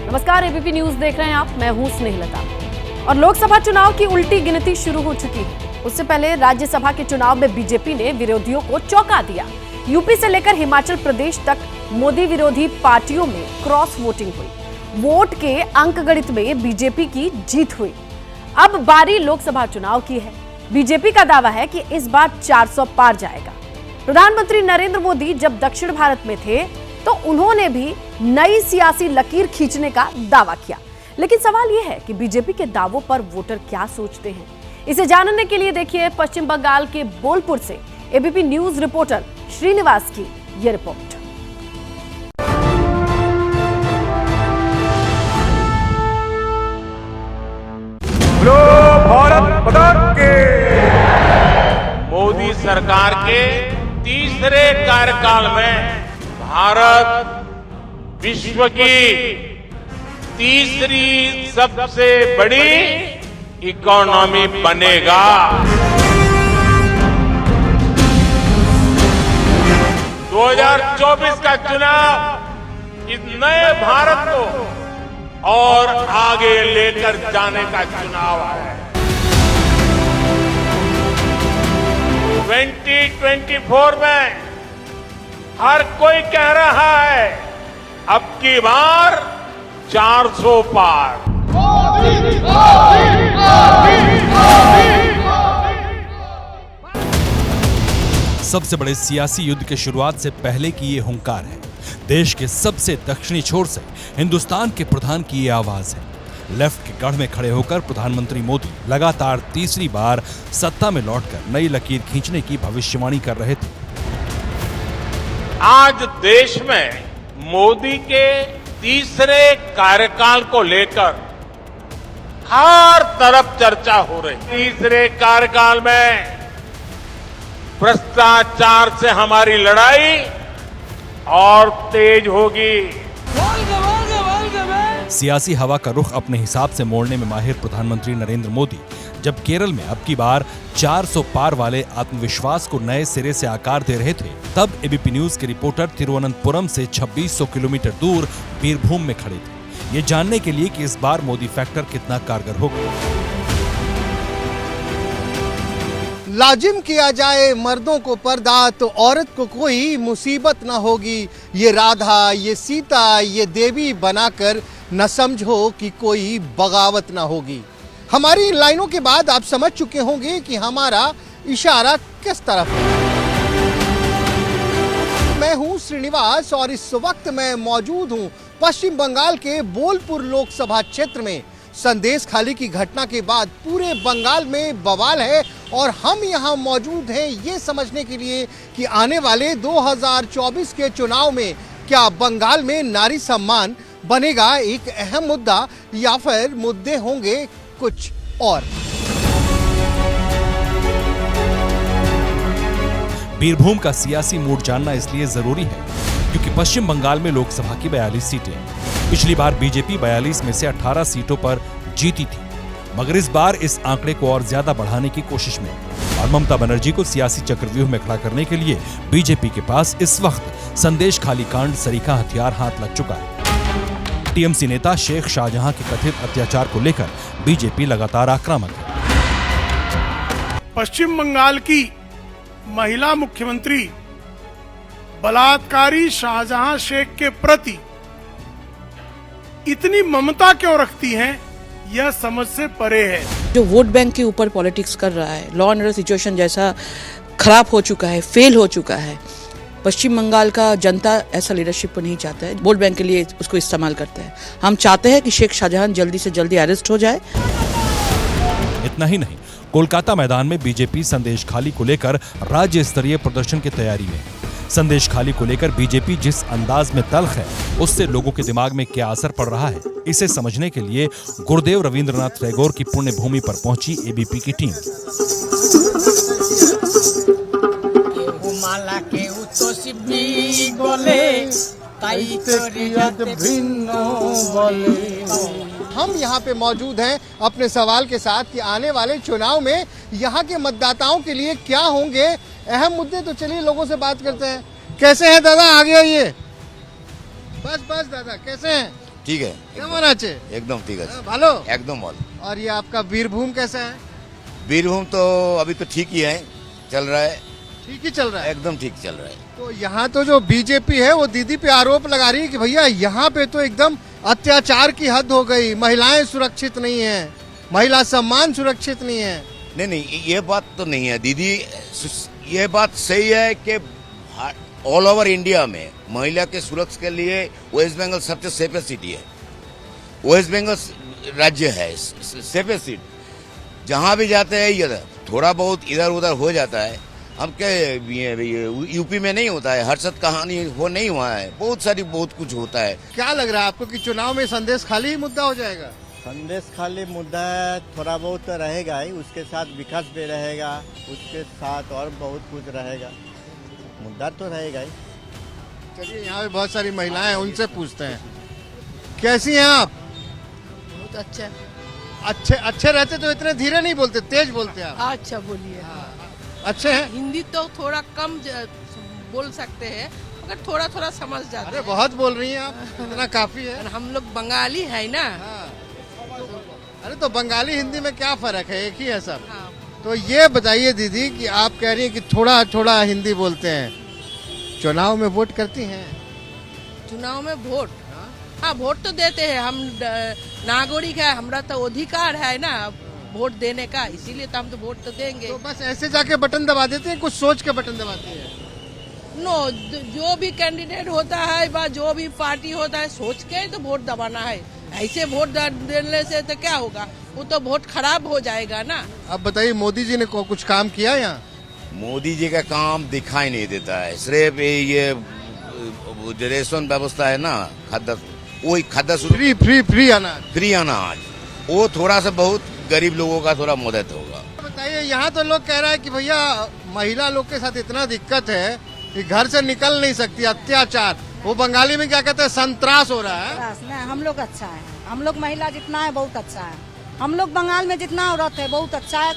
नमस्कार, ABP news देख रहे हैं आप। मैं हूं स्नेहलता। और लोकसभा चुनाव की उल्टी गिनती शुरू हो चुकी है। उससे पहले राज्यसभा के चुनाव में बीजेपी ने विरोधियों को चौंका दिया। यूपी से लेकर हिमाचल प्रदेश तक मोदी विरोधी पार्टियों में क्रॉस वोटिंग हुई। वोट के अंकगणित में बीजेपी की जीत हुई। अब बारी लोकसभा चुनाव की है। बीजेपी का दावा है कि इस बार 400 पार जाएगा। प्रधानमंत्री नरेंद्र मोदी जब दक्षिण भारत में थे तो उन्होंने भी नई सियासी लकीर खींचने का दावा किया। लेकिन सवाल यह है कि बीजेपी के दावों पर वोटर क्या सोचते हैं। इसे जानने के लिए देखिए पश्चिम बंगाल के बोलपुर से एबीपी न्यूज रिपोर्टर श्रीनिवास की यह रिपोर्ट। भारत माता की। मोदी सरकार के तीसरे कार्यकाल में भारत विश्व की तीसरी सबसे बड़ी इकोनॉमी बनेगा। दो 2024 का चुनाव इस नए भारत को और आगे लेकर जाने का चुनाव है। 2024 में हर कोई कह रहा है अब की बार 400 पार। सबसे बड़े सियासी युद्ध के शुरुआत से पहले की ये हुंकार है। देश के सबसे दक्षिणी छोर से हिंदुस्तान के प्रधान की ये आवाज है। लेफ्ट के गढ़ में खड़े होकर प्रधानमंत्री मोदी लगातार तीसरी बार सत्ता में लौटकर नई लकीर खींचने की भविष्यवाणी कर रहे थे। आज देश में मोदी के तीसरे कार्यकाल को लेकर हर तरफ चर्चा हो रही। तीसरे कार्यकाल में भ्रष्टाचार से हमारी लड़ाई और तेज होगी। सियासी हवा का रुख अपने हिसाब से मोड़ने में माहिर प्रधानमंत्री नरेंद्र मोदी जब केरल में अब की बार 400 पार वाले आत्मविश्वास को नए सिरे से आकार दे रहे थे, तब एबीपी न्यूज के रिपोर्टर तिरुवनंतपुरम से 2600 किलोमीटर दूर बीरभूम में खड़े थे, ये जानने के लिए कि इस बार मोदी फैक्टर कितना कारगर होगा। लाजिम किया जाए मर्दों को पर्दा तो औरत को कोई मुसीबत ना होगी। ये राधा, ये सीता, ये देवी बनाकर न समझो कि कोई बगावत ना होगी। हमारी इन लाइनों के बाद आप समझ चुके होंगे कि हमारा इशारा किस तरफ है। मैं हूं श्रीनिवास और इस वक्त मैं मौजूद हूं पश्चिम बंगाल के बोलपुर लोकसभा क्षेत्र में। संदेश खाली की घटना के बाद पूरे बंगाल में बवाल है और हम यहां मौजूद हैं ये समझने के लिए कि आने वाले 2024 के चुनाव में क्या बंगाल में नारी सम्मान बनेगा एक अहम मुद्दा या फिर मुद्दे होंगे कुछ और। बीरभूम का सियासी मूड जानना इसलिए जरूरी है क्योंकि पश्चिम बंगाल में लोकसभा की 42 सीटें। पिछली बार बीजेपी 42 में से 18 सीटों पर जीती थी, मगर इस बार इस आंकड़े को और ज्यादा बढ़ाने की कोशिश में और ममता बनर्जी को सियासी चक्रव्यूह में खड़ा करने के लिए बीजेपी के पास इस वक्त संदेश खाली कांड सरीखा हथियार हाथ लग चुका है। टीएमसी नेता शेख शाहजहां के कथित अत्याचार को लेकर बीजेपी लगातार आक्रामक है। पश्चिम बंगाल की महिला मुख्यमंत्री बलात्कारी शाहजहां शेख के प्रति इतनी ममता क्यों रखती हैं, यह समझ से परे है। जो वोट बैंक के ऊपर पॉलिटिक्स कर रहा है, लॉ एंड ऑर्डर सिचुएशन जैसा खराब हो चुका है, फेल हो चुका है। पश्चिम बंगाल का जनता ऐसा लीडरशिप को नहीं चाहता है, वोट बैंक के लिए उसको इस्तेमाल करता है। हम चाहते हैं कि शेख शाहजहां जल्दी से जल्दी अरेस्ट हो जाए। इतना ही नहीं, कोलकाता मैदान में बीजेपी संदेश खाली को लेकर राज्य स्तरीय प्रदर्शन की तैयारी में। संदेश खाली को लेकर बीजेपी जिस अंदाज में तल्ख है, उससे लोगों के दिमाग में क्या असर पड़ रहा है, इसे समझने के लिए गुरुदेव रविंद्रनाथ टैगोर की पुण्य भूमि पर पहुंची एबीपी की टीम। हम यहाँ पे मौजूद हैं अपने सवाल के साथ कि आने वाले चुनाव में यहाँ के मतदाताओं के लिए क्या होंगे अहम मुद्दे। तो चलिए लोगों से बात करते हैं। कैसे हैं दादा, आगे आइए। बस दादा, कैसे हैं? ঠিক আছে কেমন আছে? একদম ঠিক আছে ভালো। একদম ভালো और ये आपका वीरभूम कैसा है? वीरभूम तो अभी तो ठीक ही है चल रहा है ठीक ही चल रहा है। एकदम ठीक चल रहा है तो यहाँ तो जो बीजेपी है वो दीदी पे आरोप लगा रही है कि भैया यहाँ पे तो एकदम अत्याचार की हद हो गई, महिलाएं सुरक्षित नहीं है, महिला सम्मान सुरक्षित नहीं है। नहीं नहीं ये बात तो नहीं है दीदी ये बात सही है कि ऑल ओवर इंडिया में महिला के सुरक्षा के लिए वेस्ट बंगाल सबसे सेफेस्ट सिटी है वेस्ट बंगाल राज्य है सेफेस्ट सीट जहाँ भी जाते हैं ये थोड़ा बहुत इधर उधर हो जाता है हम क्या ये यूपी में नहीं होता है हर्षद कहानी वो नहीं हुआ है बहुत कुछ होता है क्या लग रहा है आपको कि चुनाव में संदेश खाली ही मुद्दा हो जाएगा? संदेश खाली मुद्दा थोड़ा बहुत तो रहेगा ही, उसके साथ विकास भी रहेगा, उसके साथ और बहुत कुछ रहेगा, मुद्दा तो रहेगा ही। चलिए यहाँ पे बहुत सारी महिलाएं हैं, उनसे पूछते हैं कैसी हैं आप? बहुत अच्छा। अच्छे रहते तो इतने धीरे नहीं बोलते, तेज बोलते हैं आप। अच्छा बोलिए। अच्छे हैं? हिंदी तो थोड़ा कम बोल सकते हैं मगर थोड़ा थोड़ा समझ जाते अरे हैं। बहुत बोल रही हैं आप, इतना काफी है। हम लोग बंगाली है ना। हाँ। अरे तो बंगाली हिंदी में क्या फर्क है, एक ही है सब। हाँ। तो ये बताइए दीदी कि आप कह रही हैं कि थोड़ा थोड़ा हिंदी बोलते हैं, चुनाव में वोट करती हैं? चुनाव में वोट, हाँ वोट तो देते हैं, हम नागरिक है, हमारा तो अधिकार है ना वोट देने का, इसीलिए तो हम तो वोट तो देंगे। तो बस ऐसे जाके बटन दबा देते हैं, कुछ सोच के बटन दबाते हैं? नो, जो भी कैंडिडेट होता है व जो भी पार्टी होता है सोच के ही तो वोट दबाना है, ऐसे वोट देने से तो क्या होगा, वो तो वोट खराब हो जाएगा ना। अब बताइए मोदी जी ने कुछ काम किया यहाँ? मोदी जी का काम दिखाई नहीं देता है सिर्फ ये जो रेशन व्यवस्था है ना खाद्य वही खाद्य फ्री अनाज वो थोड़ा सा बहुत गरीब लोगों का थोड़ा मदद होगा। बताइए यहाँ तो लोग कह रहा है कि भैया महिला लोग के साथ इतना दिक्कत है कि घर से निकल नहीं सकती, अत्याचार, वो बंगाली में क्या कहते हैं, संत्रास हो रहा है। नहीं, हम लोग अच्छा है, हम लोग महिला जितना है बहुत अच्छा है, हम लोग बंगाल में जितना औरत है बहुत अच्छा है,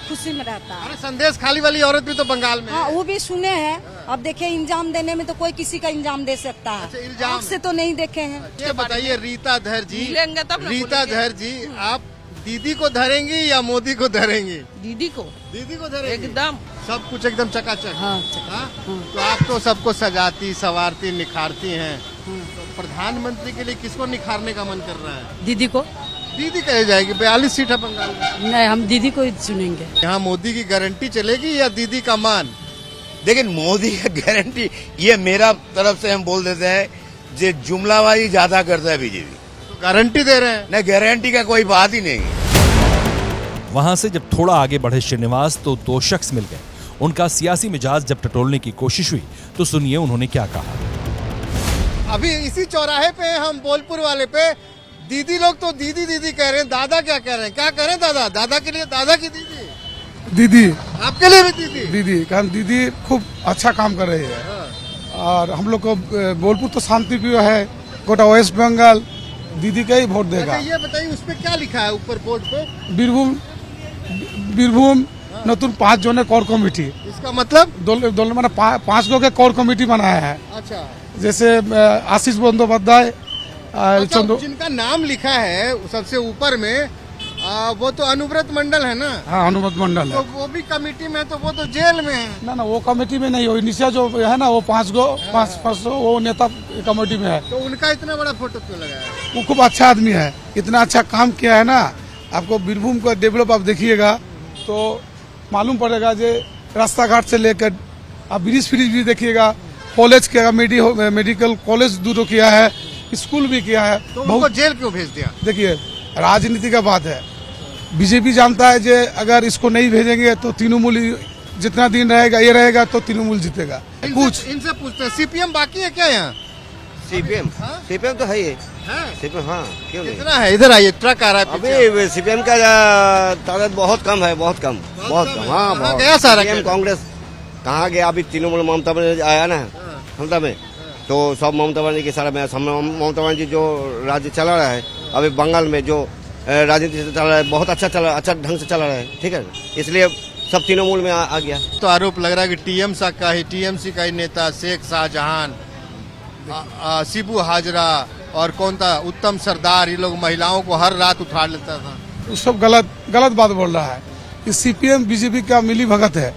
खुशी में रहता है। अरे संदेश खाली वाली औरत भी तो बंगाल में हाँ है। वो भी सुने हैं। अब देखिए इंजाम देने में तो कोई किसी का इंजाम दे सकता है, अच्छा, इल्जाम से तो नहीं देखे हैं। ये बताइए रीता धर जी, मिलेंगे तब ना रीता बोलेंगे। धर जी, आप दीदी को धरेंगी या मोदी को धरेंगी? दीदी को धरेंगी एकदम सब कुछ एकदम चकाचक। हाँ, हाँ? तो आप तो सबको सजाती संवारती निखारती हैं, तो प्रधानमंत्री के लिए किसको निखारने का मन कर रहा है? दीदी को। दीदी कहे जाएगी, 42 सीट है बंगाल में। नहीं, हम दीदी को ही चुनेंगे। यहाँ मोदी की गारंटी चलेगी या दीदी का मान? लेकिन मोदी का गारंटी ये मेरा तरफ से हम बोल देते हैं जो जुमलाबाजी ज्यादा करता है बीजेपी, तो गारंटी दे रहे हैं। नहीं गारंटी का कोई बात ही नहीं। वहां से जब थोड़ा आगे बढ़े श्रीनिवास तो दो शख्स मिल गए। उनका सियासी मिजाज जब टटोलने की कोशिश हुई तो सुनिए उन्होंने क्या कहा। अभी इसी चौराहे पे हम बोलपुर वाले पे दीदी लोग तो दीदी दीदी कह रहे हैं, दादा क्या कह रहे हैं? क्या कह रहे हैं दादा? दादा के लिए दादा की दीदी, दीदी आपके लिए भी दीदी। दीदी कारण दीदी खूब अच्छा काम कर रही है और हम लोग को बोलपुर तो शांति प्रिय है, गोटा वेस्ट बंगाल दीदी का ही वोट देगा। अच्छा ये बताइए उस पे क्या लिखा है ऊपर बोर्ड पे? বীরভূম নতুন 5 জনের কোর কমিটি, इसका मतलब? দল মানে 5 लोग के कोर कमेटी बनाया है, अच्छा जैसे आशीष बंदोपाध्याय, अच्छा, जिनका नाम लिखा है सबसे ऊपर में वो तो अनुव्रत मंडल है ना? हाँ अनुमत मंडल तो है। वो भी कमेटी में, तो वो तो जेल में है। ना वो कमेटी में नहीं, वो निशा जो है ना वो 5 वो नेता कमेटी में है। तो उनका इतना बड़ा फोटो क्यों लगाया? वो खूब अच्छा आदमी है, इतना अच्छा काम किया है ना। आपको बीरभूम का डेवलप आप देखिएगा तो मालूम पड़ेगा जो रास्ता घाट से लेकर आप ब्रिज भी देखिएगा, कॉलेज किया, मेडिकल कॉलेज दूर किया है, स्कूल भी किया है। तो उनको जेल क्यों भेज दिया? देखिए राजनीति का बात है, बीजेपी जानता है जो अगर इसको नहीं भेजेंगे तो तृणमूल जितना दिन रहेगा ये रहेगा तो तृणमूल जीतेगा। कुछ इनसे पूछते हैं, सीपीएम बाकी है क्या यहाँ? सीपीएम तो है ये है? सीपीएम, हाँ क्यों नहीं। कितना है? इधर आइए, ट्रक आ रहा है पीछे। अभी सीपीएम का तादाद बहुत कम है, बहुत कम। हाँ कहाँ बहुत गया सारा सीपीएम कैडर? कांग्रेस कहाँ गया? अभी तृणमूल ममता बनर्जी आया ना ममता में, तो सब ममता बनर्जी के सारा में ममता बनर्जी जो राज्य चला रहा है अभी बंगाल में जो राजनीति से चला रहा है बहुत अच्छा अच्छा ढंग से चला रहा है, ठीक है, इसलिए सब तृणमूल में आ गया। तो आरोप लग रहा है कि टीएमसी का ही नेता शेख शाहजहां, शिबू हाजरा, और कौन था उत्तम सरदार, ये लोग महिलाओं को हर रात उठा लेता था। वो सब गलत बात बोल रहा है। ये सीपीएम बीजेपी का मिली भगत है।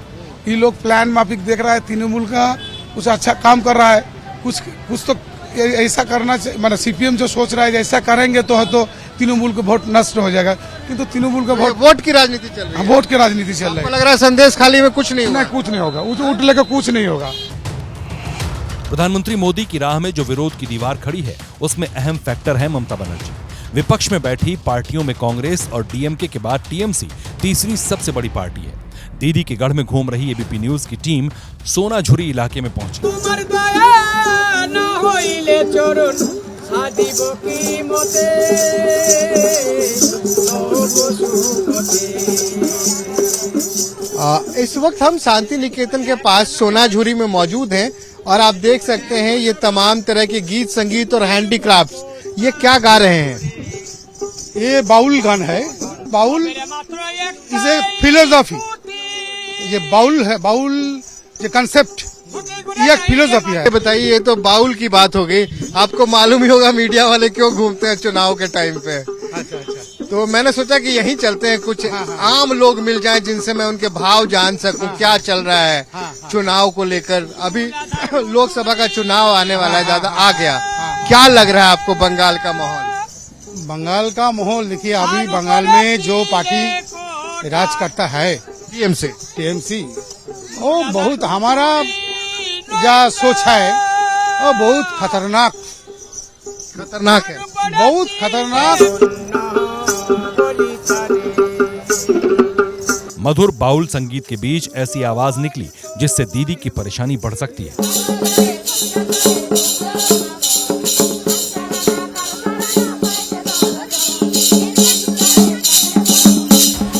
ये लोग प्लान माफिक देख रहा है, तृणमूल का कुछ अच्छा काम कर रहा है, कुछ तो ऐसा करना चाहिए। मतलब सीपीएम जो सोच रहा है ऐसा करेंगे तो तृणमूल का वोट नष्ट हो जाएगा, किंतु तृणमूल का वोट की राजनीति चल रही है। वोट की राजनीति चल रही है। लग रहा है संदेश खाली में कुछ नहीं होगा। कुछ नहीं होगा, उठ लेकर कुछ नहीं होगा। प्रधानमंत्री मोदी की राह में जो विरोध की दीवार खड़ी है उसमें अहम फैक्टर है ममता बनर्जी। विपक्ष में बैठी पार्टियों में कांग्रेस और डीएमके के बाद टीएमसी तीसरी सबसे बड़ी पार्टी है। दीदी के गढ़ में घूम रही एबीपी न्यूज की टीम सोनाझुरी इलाके में पहुंची। इस वक्त हम शांति निकेतन के पास सोनाझुरी में मौजूद हैं और आप देख सकते हैं ये तमाम तरह के गीत संगीत और हैंडीक्राफ्ट्स, ये क्या गा रहे हैं? ये बाउल गान है। बाउल इसे फिलोसॉफी, ये बाउल है, बाउल ये कंसेप्ट, ये एक फिलोसॉफी है। बताइए, ये तो बाउल की बात हो गई। आपको मालूम ही होगा मीडिया वाले क्यों घूमते हैं चुनाव के टाइम पे। अच्छा। तो मैंने सोचा कि यहीं चलते हैं, कुछ आम लोग मिल जाएं जिनसे मैं उनके भाव जान सकूं, क्या चल रहा है चुनाव को लेकर। अभी लोकसभा का चुनाव आने वाला है, दादा आ गया, क्या लग रहा है आपको बंगाल का माहौल? बंगाल का माहौल देखिए, अभी बंगाल में जो पार्टी राज करता है टीएमसी, वो बहुत हमारा जो सोच है वो बहुत खतरनाक है, बहुत खतरनाक। मधुर बाउल संगीत के बीच ऐसी आवाज निकली जिससे दीदी की परेशानी बढ़ सकती है।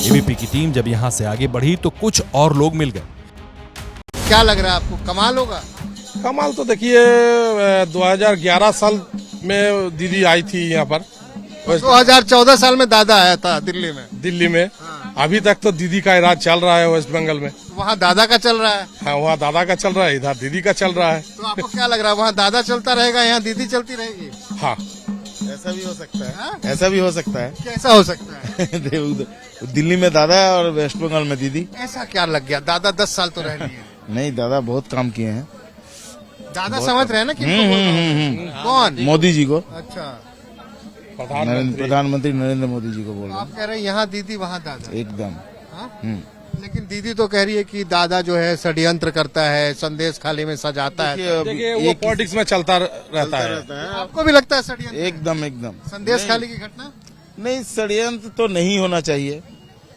एबीपी की टीम जब यहां से आगे बढ़ी तो कुछ और लोग मिल गए। क्या लग रहा है आपको, कमाल होगा? कमाल तो देखिए 2011 साल में दीदी आई थी यहाँ पर। 2014 साल में दादा आया था दिल्ली में। अभी तक तो दीदी का राज चल रहा है वेस्ट बंगाल में। वहाँ दादा का चल रहा है। हाँ, वहाँ दादा का चल रहा है, इधर दीदी का चल रहा है। तो आपको क्या लग रहा है, वहाँ दादा चलता रहेगा, यहाँ दीदी चलती रहेगी? हाँ, ऐसा भी हो सकता है। ऐसा भी हो सकता है। कैसा हो सकता है? दिल्ली में दादा है और वेस्ट बंगाल में दीदी। ऐसा क्या लग गया? दादा 10 साल तो रह लिए। नहीं, दादा बहुत काम किए हैं। दादा समझ रहे हैं ना कि कौन? मोदी जी को। अच्छा, प्रधानमंत्री नरेंद्र मोदी जी को बोल रहे हैं। आप कह रहे हैं यहाँ दीदी वहाँ दादा? एकदम। लेकिन दीदी तो कह रही है कि दादा जो है षड्यंत्र करता है, संदेश खाली में सजाता है। देखिए वो पॉलिटिक्स में चलता रहता है। आपको भी लगता है षड्यंत्र? एकदम। संदेश खाली की घटना नहीं, षड्यंत्र तो नहीं होना चाहिए।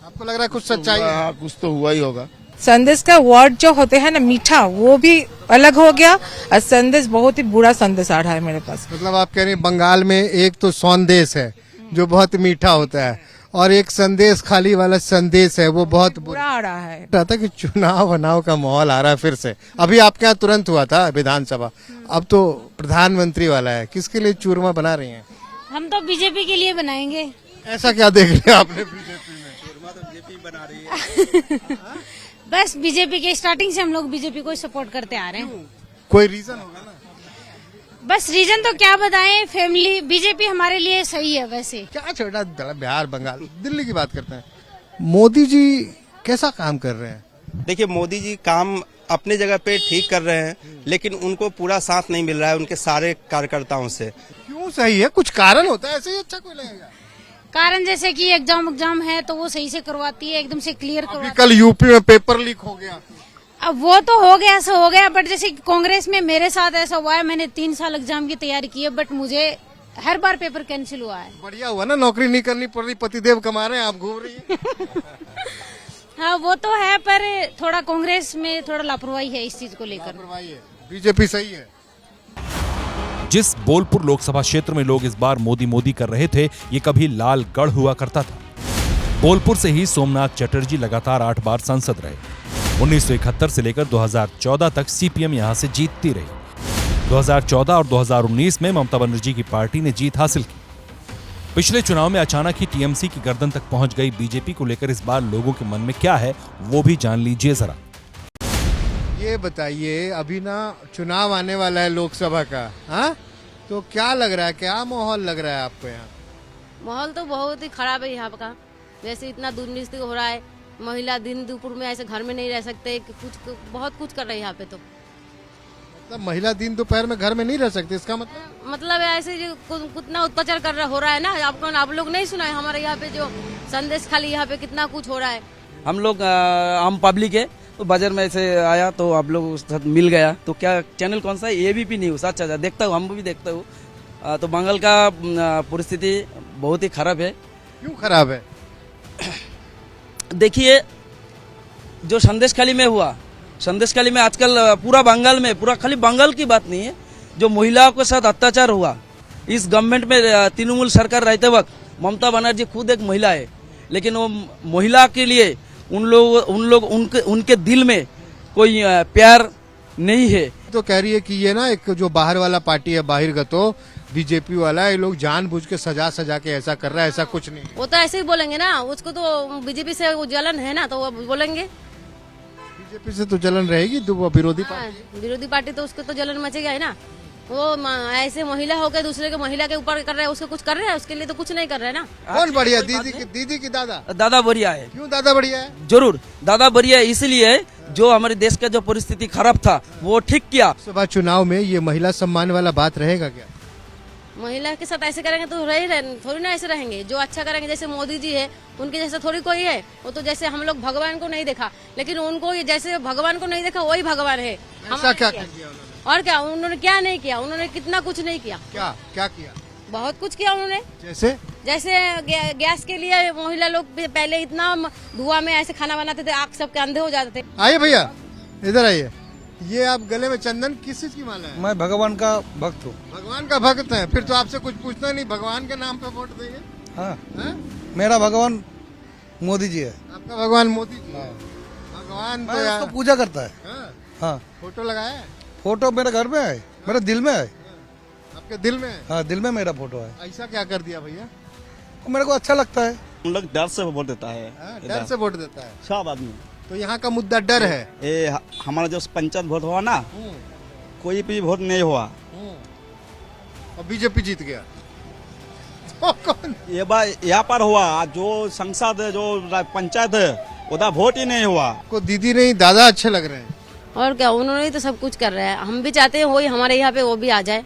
आपको लग रहा है कुछ सच्चाई है? हाँ, कुछ तो हुआ ही होगा। संदेश का वर्ड जो होते हैं ना मीठा, वो भी अलग हो गया और संदेश बहुत ही बुरा संदेश आ रहा है मेरे पास। मतलब आप कह रहे हैं बंगाल में एक तो संदेश है जो बहुत मीठा होता है और एक संदेश खाली वाला संदेश है वो बहुत बुरा आ रहा है। था कि चुनाव बनाव का माहौल आ रहा है फिर से। अभी आपके यहाँ तुरंत हुआ था विधानसभा, अब तो प्रधानमंत्री वाला है। किसके लिए चूरमा बना रही हैं? हम तो बीजेपी के लिए बनाएंगे। ऐसा क्या देख लिया आपने बीजेपी में? चूरमा तो बीजेपी बना रही है। बस बीजेपी के स्टार्टिंग से हम लोग बीजेपी को सपोर्ट करते आ रहे हैं। कोई रीजन होगा ना? बस रीजन तो क्या बताएं, फैमिली बीजेपी हमारे लिए सही है। वैसे क्या छोटा बिहार बंगाल दिल्ली की बात करते हैं, मोदी जी कैसा काम कर रहे हैं? देखिए, मोदी जी काम अपने जगह पे ठीक कर रहे हैं, लेकिन उनको पूरा साथ नहीं मिल रहा है उनके सारे कार्यकर्ताओं से। क्यों सही है? कुछ कारण होता है, ऐसे ही अच्छा कोई लगेगा? कारण जैसे कि एग्जाम है तो वो सही से करवाती है, एकदम से क्लियर करवाती है। कल यूपी में पेपर लीक हो गया। अब वो तो हो गया, ऐसा हो गया, बट जैसे कांग्रेस में मेरे साथ ऐसा हुआ है, मैंने 3 साल एग्जाम की तैयारी की है, बट मुझे हर बार पेपर कैंसिल हुआ है। बढ़िया हुआ ना, नौकरी नहीं करनी पड़ रही, पतिदेव कमा रहे हैं, आप घूम रही हैं। हाँ वो तो है, पर थोड़ा कांग्रेस में थोड़ा लापरवाही है इस चीज को लेकर। बीजेपी सही है। जिस बोलपुर लोकसभा क्षेत्र में लोग इस बार मोदी मोदी कर रहे थे, ये कभी लालगढ़ हुआ करता था। बोलपुर से ही सोमनाथ चटर्जी लगातार 8 बार सांसद रहे। 1971 से लेकर 2014 तक सीपीएम यहां से जीतती रही। 2014 और 2019 में ममता बनर्जी की पार्टी ने जीत हासिल की। पिछले चुनाव में अचानक ही टीएमसी की गर्दन तक पहुंच गई बीजेपी को लेकर इस बार लोगों के मन में क्या है वो भी जान लीजिए जरा। ये बताइए, अभी ना चुनाव आने वाला है लोकसभा का, हाँ? तो क्या लग रहा है, क्या माहौल लग रहा है आपको यहाँ? माहौल तो बहुत ही खराब है यहाँ का। वैसे इतना दुर्नीति हो रहा है, महिला दिन दोपहर में ऐसे घर में नहीं रह सकते, कुछ बहुत कुछ कर रहे हैं यहाँ पे। तो मतलब महिला दिन दोपहर में घर में नहीं रह सकती, इसका मतलब ऐसे जो कितना अत्याचार कर रहा हो रहा है ना। आप लोग नहीं सुना है हमारे यहाँ पे जो संदेश खाली यहाँ पे कितना कुछ हो रहा है। हम लोग आम पब्लिक है, तो बाजार में ऐसे आया तो आप लोग उसके साथ मिल गया। तो क्या चैनल कौन सा है? ABP news. अच्छा देखता हूँ, हम भी देखता हूँ। तो बंगाल का परिस्थिति बहुत ही खराब है। क्यों खराब है? देखिए, जो संदेशखाली में हुआ, संदेशखाली में आजकल पूरा बंगाल में, पूरा खाली बंगाल की बात नहीं है, जो महिलाओं के साथ अत्याचार हुआ इस गवर्नमेंट में तृणमूल सरकार रहते वक्त, ममता बनर्जी खुद एक महिला है, लेकिन वो महिला के लिए उनके दिल में कोई प्यार नहीं है। तो कह रही है कि ये ना एक जो बाहर वाला पार्टी है, बहिर्गतो बीजेपी वाला, ये लोग जानबूझ के सजा के ऐसा कर रहा है, ऐसा कुछ नहीं। वो तो ऐसे ही बोलेंगे ना, उसको तो बीजेपी से वो जलन है ना, तो वो बोलेंगे। बीजेपी से तो जलन रहेगी, तो विरोधी पार्टी तो उसको तो जलन मचेगा है ना। वो ऐसे महिला होकर दूसरे के महिला के ऊपर कर रहे हैं, उसको कुछ कर रहे हैं, उसके लिए तो कुछ नहीं कर रहे हैं ना। कौन बढ़िया, दीदी की दादा? दादा बढ़िया है। क्यों दादा बढ़िया है? जरूर दादा बढ़िया है, इसलिए जो हमारे देश का जो परिस्थिति खराब था वो ठीक किया। लोकसभा चुनाव में ये महिला सम्मान वाला बात रहेगा क्या? महिला के साथ ऐसे करेंगे तो थोड़ी ना ऐसे रहेंगे। जो अच्छा करेंगे, जैसे मोदी जी है, उनके जैसा थोड़ी कोई है। वो तो जैसे हम लोग भगवान को नहीं देखा, लेकिन उनको जैसे भगवान को नहीं देखा वही भगवान है। ऐसा क्या कर दिया उन्होंने? और क्या उन्होंने क्या नहीं किया? उन्होंने कितना कुछ नहीं किया। क्या किया? बहुत कुछ किया उन्होंने। जैसे गैस के लिए महिला लोग पहले इतना धुआं में ऐसे खाना बनाते थे, आग सबके अंधे हो जाते थे। आइए भैया, इधर आइए। ये आप गले में चंदन किस चीज की माला है? मैं भगवान का भक्त हूँ। भगवान का भक्त है, फिर तो आपसे कुछ पूछना नहीं, भगवान के नाम पे वोट देंगे? हाँ, मेरा भगवान मोदी जी है। आपका भगवान मोदी जी? भगवान तो उसको पूजा करता है। हाँ। फोटो लगाया है? फोटो मेरे घर में है, मेरे दिल में है। आपके दिल में है? हाँ, दिल में मेरा फोटो है। ऐसा क्या कर दिया भैया? मेरे को अच्छा लगता है। हम लोग डर से वोट देता है। डर से वोट देता है सब आदमी। तो यहाँ का मुद्दा डर है। ये हमारा जो पंचायत वोट हुआ ना, कोई भी वोट नहीं हुआ और बीजेपी जीत गया। तो कौन? ये बार यहाँ पर हुआ, जो संसद जो पंचायत है उधर वोट ही नहीं हुआ। को दीदी नहीं दादा अच्छे लग रहे हैं। और क्या, उन्होंने तो सब कुछ कर रहा है। हम भी चाहते हैं वही हमारे यहाँ पे वो भी आ जाए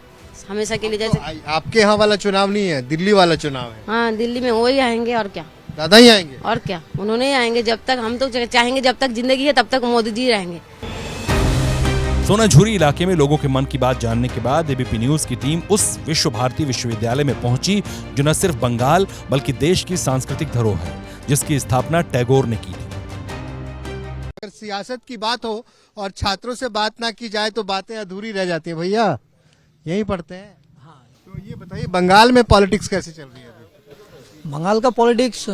हमेशा के लिए। जैसे आपके यहाँ वाला चुनाव नहीं है, दिल्ली वाला चुनाव है। हाँ, दिल्ली में वही आएंगे। और क्या, दादा ही आएंगे? और क्या, उन्होंने ही आएंगे। जब तक हम तो चाहेंगे, जब तक जिंदगी है तब तक मोदी जी रहेंगे। सोनाझुरी इलाके में लोगों के मन की बात जानने के बाद एबीपी न्यूज की टीम उस विश्व भारती विश्वविद्यालय में पहुंची जो न सिर्फ बंगाल बल्कि देश की सांस्कृतिक धरोहर है, जिसकी स्थापना टैगोर ने की थी। अगर सियासत की बात हो और छात्रों से बात ना की जाए तो बातें अधूरी रह जाती है। भैया यही पढ़ते हैं? हाँ। तो ये बताइए, बंगाल में पॉलिटिक्स कैसे चल रही है? बंगाल का पॉलिटिक्स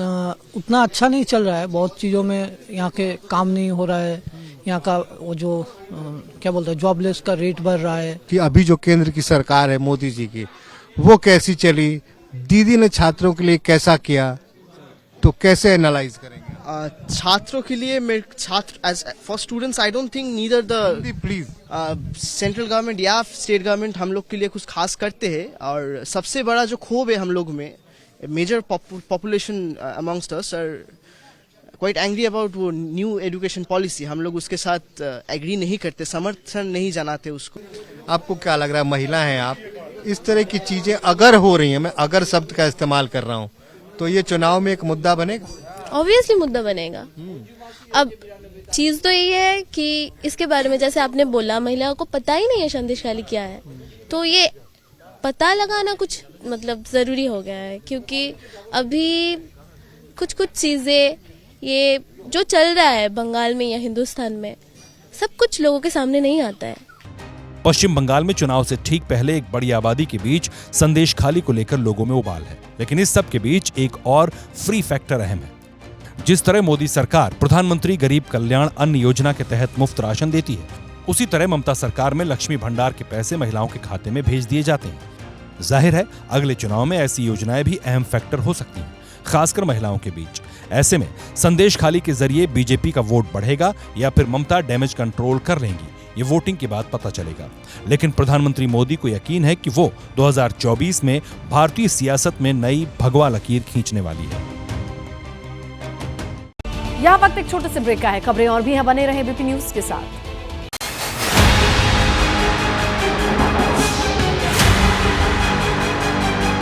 उतना अच्छा नहीं चल रहा है। बहुत चीज़ों में यहाँ के काम नहीं हो रहा है। यहाँ का वो जो क्या बोलते हैं, जॉबलेस का रेट बढ़ रहा है। कि अभी जो केंद्र की सरकार है मोदी जी की, वो कैसी चली, दीदी ने छात्रों के लिए कैसा किया, तो कैसे एनालाइज करेंगे? छात्रों के लिए for students I don't think neither the please central government या स्टेट गवर्नमेंट हम लोग के लिए कुछ खास करते हैं। और सबसे बड़ा जो खोब है हम लोग में, major population amongst us are quite angry about वो न्यू एजुकेशन पॉलिसी। हम लोग उसके साथ एग्री नहीं करते, समर्थन नहीं जनाते उसको। आपको क्या लग रहा है, महिला हैं आप, इस तरह की चीजें अगर हो रही हैं, मैं अगर शब्द का इस्तेमाल कर रहा हूँ, तो ये चुनाव में एक मुद्दा बनेगा? ऑब्वियसली मुद्दा बनेगा। अब चीज तो ये है कि इसके बारे में, जैसे आपने बोला, महिलाओं को पता ही नहीं है संदेशखाली क्या है, तो ये पता लगाना कुछ मतलब जरूरी हो गया है। क्योंकि अभी कुछ चीजें ये जो चल रहा है बंगाल में या हिंदुस्तान में, सब कुछ लोगों के सामने नहीं आता है। पश्चिम बंगाल में चुनाव से ठीक पहले एक बड़ी आबादी के बीच संदेशखाली को लेकर लोगों में उबाल है, लेकिन इस सब के बीच एक और फ्री फैक्टर अहम है। जिस तरह मोदी सरकार प्रधानमंत्री गरीब कल्याण अन्न योजना के तहत मुफ्त राशन देती है, उसी तरह ममता सरकार में लक्ष्मी भंडार के पैसे महिलाओं के खाते में भेज दिए जाते हैं। जाहिर है अगले चुनाव में ऐसी योजनाएं भी अहम फैक्टर हो सकती हैं, खासकर महिलाओं के बीच। ऐसे में संदेशखाली के जरिए बीजेपी का वोट बढ़ेगा या फिर ममता डैमेज कंट्रोल कर लेंगी, ये वोटिंग के बाद पता चलेगा। लेकिन प्रधानमंत्री मोदी को यकीन है कि वो 2024 में भारतीय सियासत में नई भगवा लकीर खींचने वाली है। यह वक्त एक छोटे से ब्रेक का है। खबरें और भी हैं, बने रहे बीपी न्यूज के साथ।